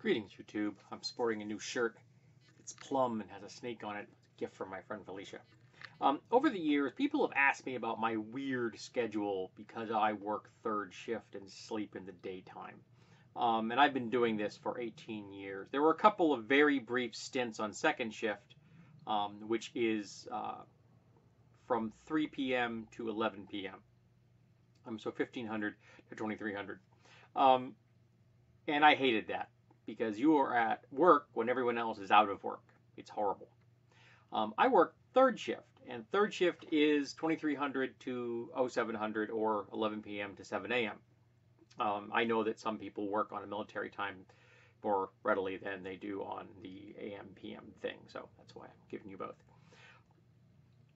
Greetings, YouTube. I'm sporting a new shirt. It's plum and has a snake on it. It's a gift from my friend Felicia. Over the years, people have asked me about my weird schedule because I work third shift and sleep in the daytime. And I've been doing this for 18 years. There were a couple of very brief stints on second shift, which is from 3 p.m. to 11 p.m. So 1500 to 2300. And I hated that because you are at work when everyone else is out of work. It's horrible. I work third shift, and third shift is 2300 to 0700 or 11 p.m. to 7 a.m. I know that some people work on a military time more readily than they do on the AM PM thing, so that's why I'm giving you both.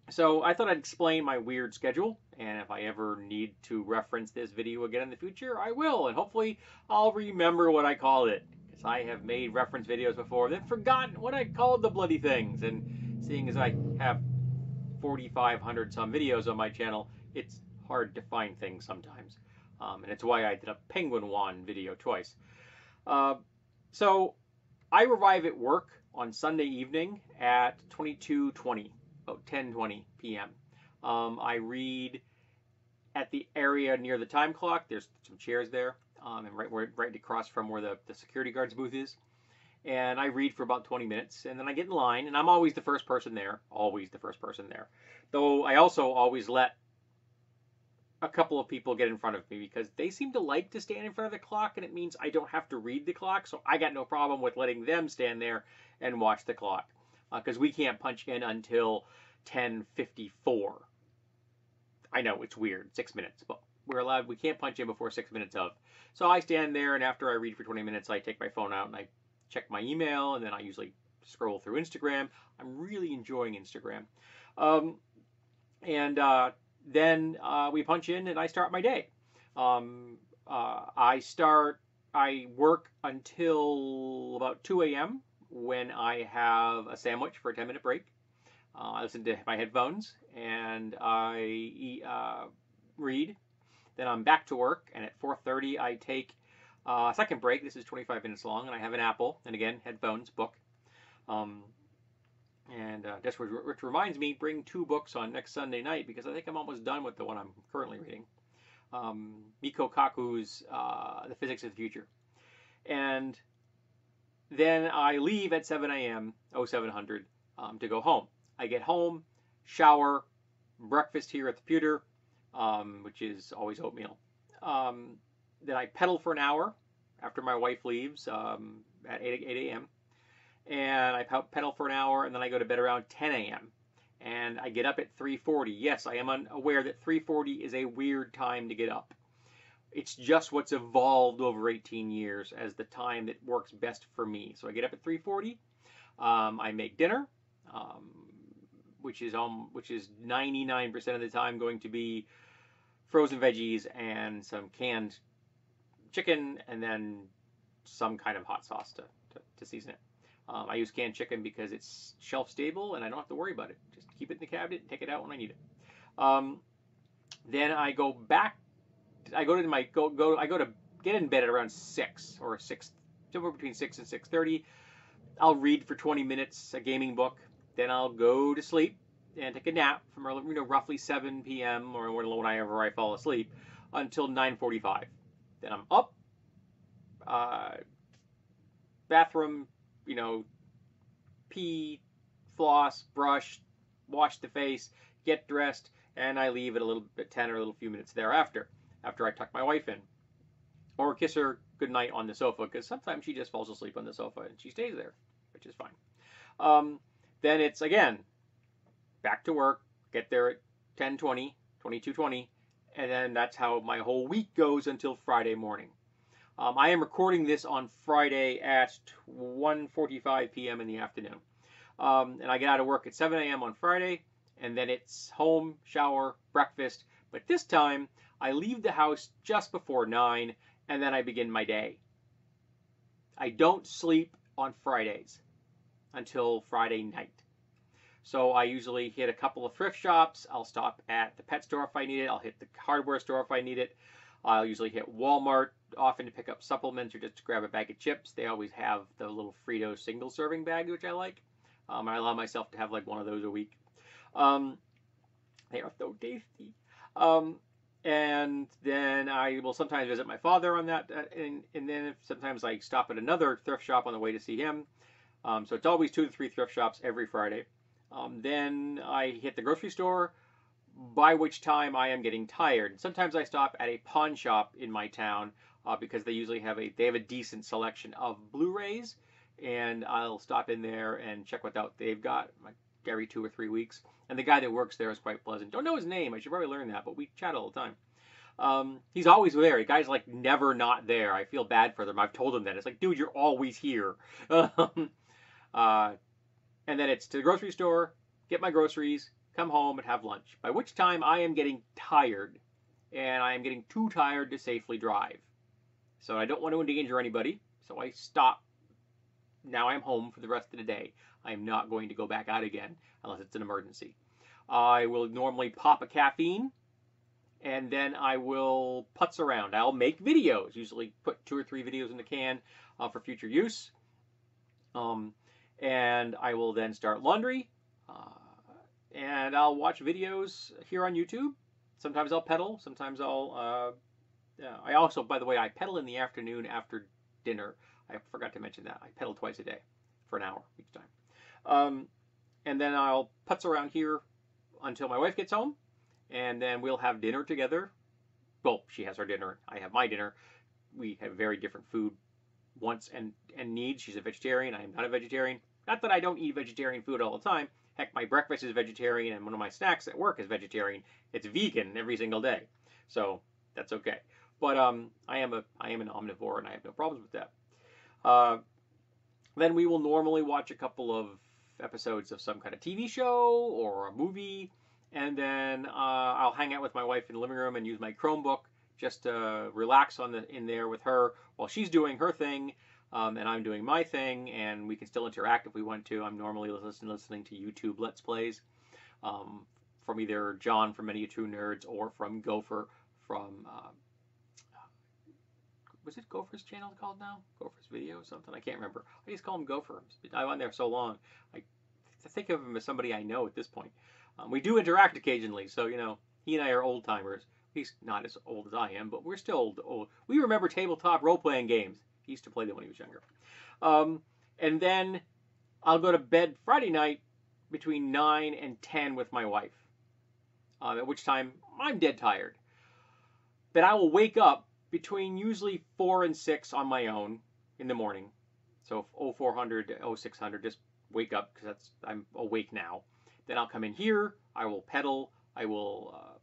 So I thought I'd explain my weird schedule, and if I ever need to reference this video again in the future, I will, and hopefully I'll remember what I called it, because I have made reference videos before, then forgotten what I called the bloody things, and seeing as I have 4,500 some videos on my channel, it's hard to find things sometimes, and it's why I did a Penguin Wand video twice. So I arrive at work on Sunday evening at 22:20. About 10:20 p.m. I read at the area near the time clock. There's some chairs there, and right across from where the security guard's booth is. And I read for about 20 minutes, and then I get in line, and I'm always the first person there. Always the first person there. Though I also always let a couple of people get in front of me because they seem to like to stand in front of the clock, and it means I don't have to read the clock, so I got no problem with letting them stand there and watch the clock. Because we can't punch in until 10:54. I know it's weird, 6 minutes, but we can't punch in before 6 minutes of. So I stand there, and after I read for 20 minutes, I take my phone out and I check my email, and then I usually scroll through Instagram. I'm really enjoying Instagram. Then we punch in, and I start my day. I work until about 2 a.m. when I have a sandwich for a 10-minute break. I listen to my headphones, and I read. Then I'm back to work, and at 4:30 I take a second break. This is 25 minutes long, and I have an apple, and again, headphones, book. Which reminds me, bring 2 books on next Sunday night, because I think I'm almost done with the one I'm currently reading. Michio Kaku's The Physics of the Future. And then I leave at 7 a.m., 0700, to go home. I get home, shower, breakfast here at the pewter, which is always oatmeal. Then I pedal for an hour after my wife leaves at 8 a.m. And I pedal for an hour, and then I go to bed around 10 a.m. And I get up at 3:40. Yes, I am aware that 3:40 is a weird time to get up. It's just what's evolved over 18 years as the time that works best for me. So I get up at 3:40. I make dinner, which is 99% of the time going to be frozen veggies and some canned chicken, and then some kind of hot sauce to season it. I use canned chicken because it's shelf stable and I don't have to worry about it. Just keep it in the cabinet and take it out when I need it. Then I go back. I go to get in bed at around 6 or 6, somewhere between 6 and 6:30. I'll read for 20 minutes a gaming book. Then I'll go to sleep and take a nap from roughly 7 p.m. or whenever I fall asleep until 9:45. Then I'm up, bathroom, pee, floss, brush, wash the face, get dressed, and I leave at 10 or a little few minutes thereafter, after I tuck my wife in. Or kiss her goodnight on the sofa, because sometimes she just falls asleep on the sofa and she stays there, which is fine. Then it's, again, back to work, get there at 10:20, 22:20, and then that's how my whole week goes until Friday morning. I am recording this on Friday at 1:45 p.m. in the afternoon. And I get out of work at 7 a.m. on Friday, and then it's home, shower, breakfast. But this time, I leave the house just before 9, and then I begin my day. I don't sleep on Fridays until Friday night. So I usually hit a couple of thrift shops. I'll stop at the pet store if I need it. I'll hit the hardware store if I need it. I'll usually hit Walmart often to pick up supplements or just to grab a bag of chips. They always have the little Frito single serving bag, which I like. I allow myself to have like one of those a week. Um, they are so tasty. Um, and then I will sometimes visit my father on that, and then sometimes I stop at another thrift shop on the way to see him. So it's always 2 to 3 thrift shops every Friday. Then I hit the grocery store, by which time I am getting tired. Sometimes I stop at a pawn shop in my town because they usually have a decent selection of Blu-rays, and I'll stop in there and check what out they've got like every 2 or 3 weeks. And the guy that works there is quite pleasant. Don't know his name. I should probably learn that, but we chat all the time. He's always there. The guy's like never not there. I feel bad for them. I've told him that. It's like, dude, you're always here. And then it's to the grocery store, get my groceries, come home and have lunch. By which time I am getting tired, and I am getting too tired to safely drive. So I don't want to endanger anybody, so I stop. Now I'm home for the rest of the day. I am not going to go back out again unless it's an emergency. I will normally pop a caffeine, and then I will putz around. I'll make videos, usually put 2 or 3 videos in the can for future use. And I will then start laundry, and I'll watch videos here on YouTube. Sometimes I'll pedal, sometimes I also, by the way, I pedal in the afternoon after dinner. I forgot to mention that. I pedal twice a day for an hour each time. And then I'll putz around here until my wife gets home, and then we'll have dinner together. Well, she has her dinner, I have my dinner. We have very different food wants and needs. She's a vegetarian, I am not a vegetarian. Not that I don't eat vegetarian food all the time. Heck, my breakfast is vegetarian, and one of my snacks at work is vegetarian. It's vegan every single day, so that's okay. But I am an omnivore, and I have no problems with that. Then we will normally watch a couple of episodes of some kind of TV show or a movie, and then I'll hang out with my wife in the living room and use my Chromebook just to relax in there with her while she's doing her thing, and I'm doing my thing, and we can still interact if we want to. I'm normally listening to YouTube Let's Plays from either John from Many a True Nerds or from Gopher from was it Gopher's channel called now? Gopher's Video or something? I can't remember. I just call him Gopher. I've been on there so long. I think of him as somebody I know at this point. We do interact occasionally, so he and I are old timers. He's not as old as I am, but we're still old. We remember tabletop role-playing games. He used to play them when he was younger. And then I'll go to bed Friday night between 9 and 10 with my wife, at which time I'm dead tired. But I will wake up between usually 4 and 6 on my own in the morning. So 0400, 0600, just wake up because I'm awake now. Then I'll come in here. I will pedal. I will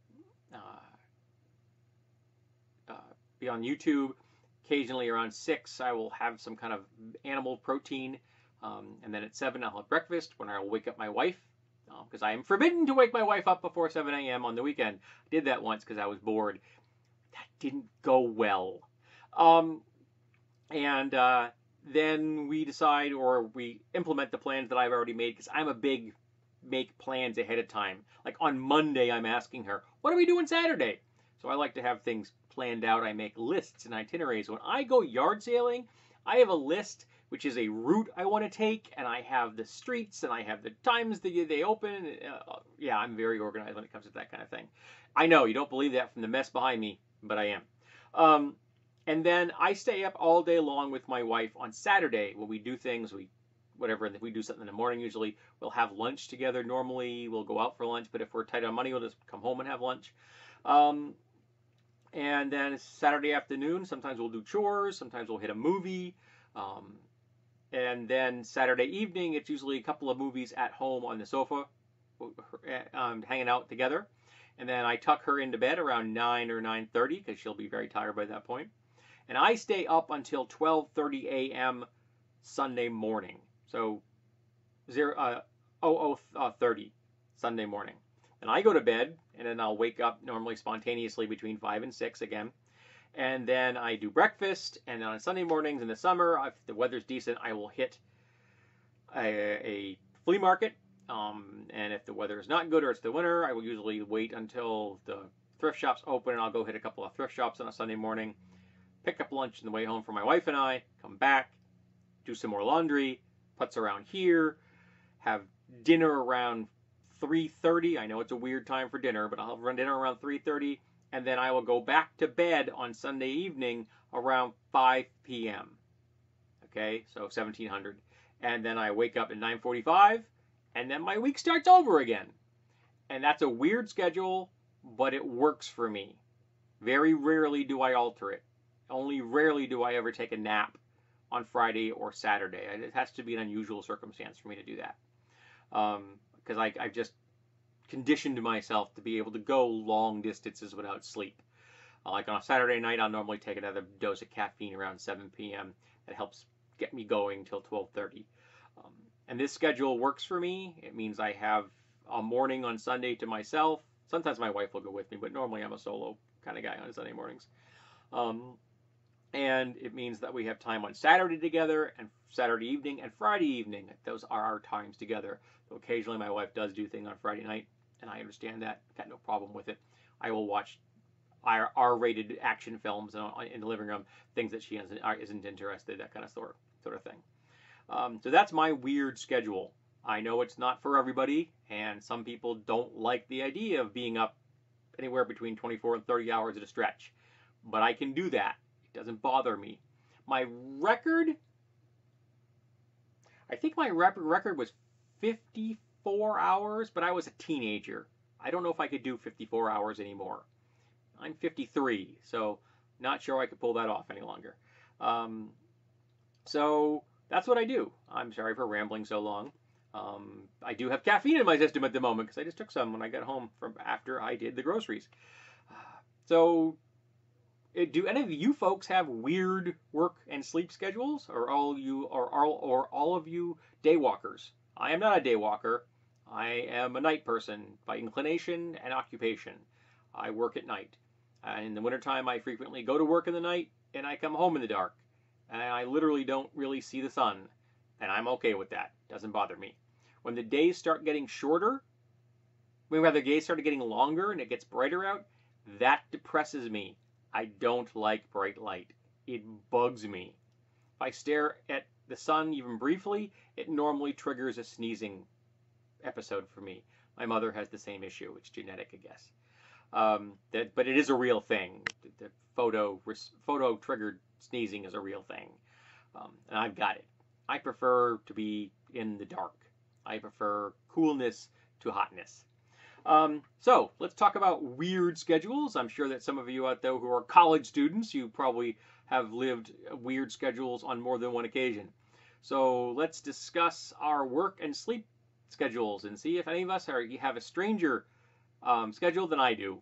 be on YouTube. Occasionally around 6, I will have some kind of animal protein. And then at 7, I'll have breakfast when I will wake up my wife. Because I am forbidden to wake my wife up before 7 a.m. on the weekend. I did that once because I was bored. That didn't go well. Then we decide, or we implement the plans that I've already made, because I'm a big make plans ahead of time. Like on Monday, I'm asking her, what are we doing Saturday? So I like to have things planned out. I make lists and itineraries. When I go yard sailing, I have a list, which is a route I want to take, and I have the streets, and I have the times that they open. Yeah, I'm very organized when it comes to that kind of thing. I know, you don't believe that from the mess behind me, but I am. And then I stay up all day long with my wife on Saturday when we do things, whatever, and if we do something in the morning, usually we'll have lunch together. Normally we'll go out for lunch, but if we're tight on money, we'll just come home and have lunch. And then Saturday afternoon, sometimes we'll do chores, sometimes we'll hit a movie. And then Saturday evening, it's usually a couple of movies at home on the sofa, hanging out together. And then I tuck her into bed around 9 or 9:30 because she'll be very tired by that point. And I stay up until 12:30 a.m. Sunday morning. So 00:30 Sunday morning. And I go to bed, and then I'll wake up normally spontaneously between 5 and 6 again. And then I do breakfast, and on Sunday mornings in the summer, if the weather's decent, I will hit a flea market. And if the weather is not good or it's the winter, I will usually wait until the thrift shop's open, and I'll go hit a couple of thrift shops on a Sunday morning, pick up lunch on the way home for my wife and I, come back, do some more laundry, putz around here, have dinner around 3:30. I know it's a weird time for dinner, but I'll run dinner around 3:30, and then I will go back to bed on Sunday evening around 5 p.m. Okay, so 1700. And then I wake up at 9:45, and then my week starts over again. And that's a weird schedule, but it works for me. Very rarely do I alter it. Only rarely do I ever take a nap on Friday or Saturday. It has to be an unusual circumstance for me to do that. Because I've just conditioned myself to be able to go long distances without sleep. Like on a Saturday night, I'll normally take another dose of caffeine around 7 p.m. That helps get me going till 12:30. And this schedule works for me. It means I have a morning on Sunday to myself. Sometimes my wife will go with me, but normally I'm a solo kind of guy on Sunday mornings. And it means that we have time on Saturday together, and Saturday evening and Friday evening. Those are our times together. So occasionally my wife does do things on Friday night, and I understand that. Got no problem with it. I will watch R-rated action films in the living room, things that she isn't interested, that kind of sort of thing. So that's my weird schedule. I know it's not for everybody, and some people don't like the idea of being up anywhere between 24 and 30 hours at a stretch. But I can do that. It doesn't bother me. My record, I think my record was 54 hours, but I was a teenager. I don't know if I could do 54 hours anymore. I'm 53, so not sure I could pull that off any longer. So that's what I do. I'm sorry for rambling so long. I do have caffeine in my system at the moment because I just took some when I got home from after I did the groceries. So do any of you folks have weird work and sleep schedules, or all of you day walkers? I am not a day walker. I am a night person by inclination and occupation. I work at night. In the wintertime, I frequently go to work in the night, and I come home in the dark. And I literally don't really see the sun, and I'm okay with that. Doesn't bother me. When the days start getting shorter, the days start getting longer and it gets brighter out, that depresses me. I don't like bright light. It bugs me. If I stare at the sun even briefly, it normally triggers a sneezing episode for me. My mother has the same issue. It's genetic, I guess. But it is a real thing. The photo triggered sneezing is a real thing, and I've got it. I prefer to be in the dark. I prefer coolness to hotness. So let's talk about weird schedules. I'm sure that some of you out there who are college students, you probably have lived weird schedules on more than one occasion. So let's discuss our work and sleep schedules and see if any of us have a stranger schedule than I do.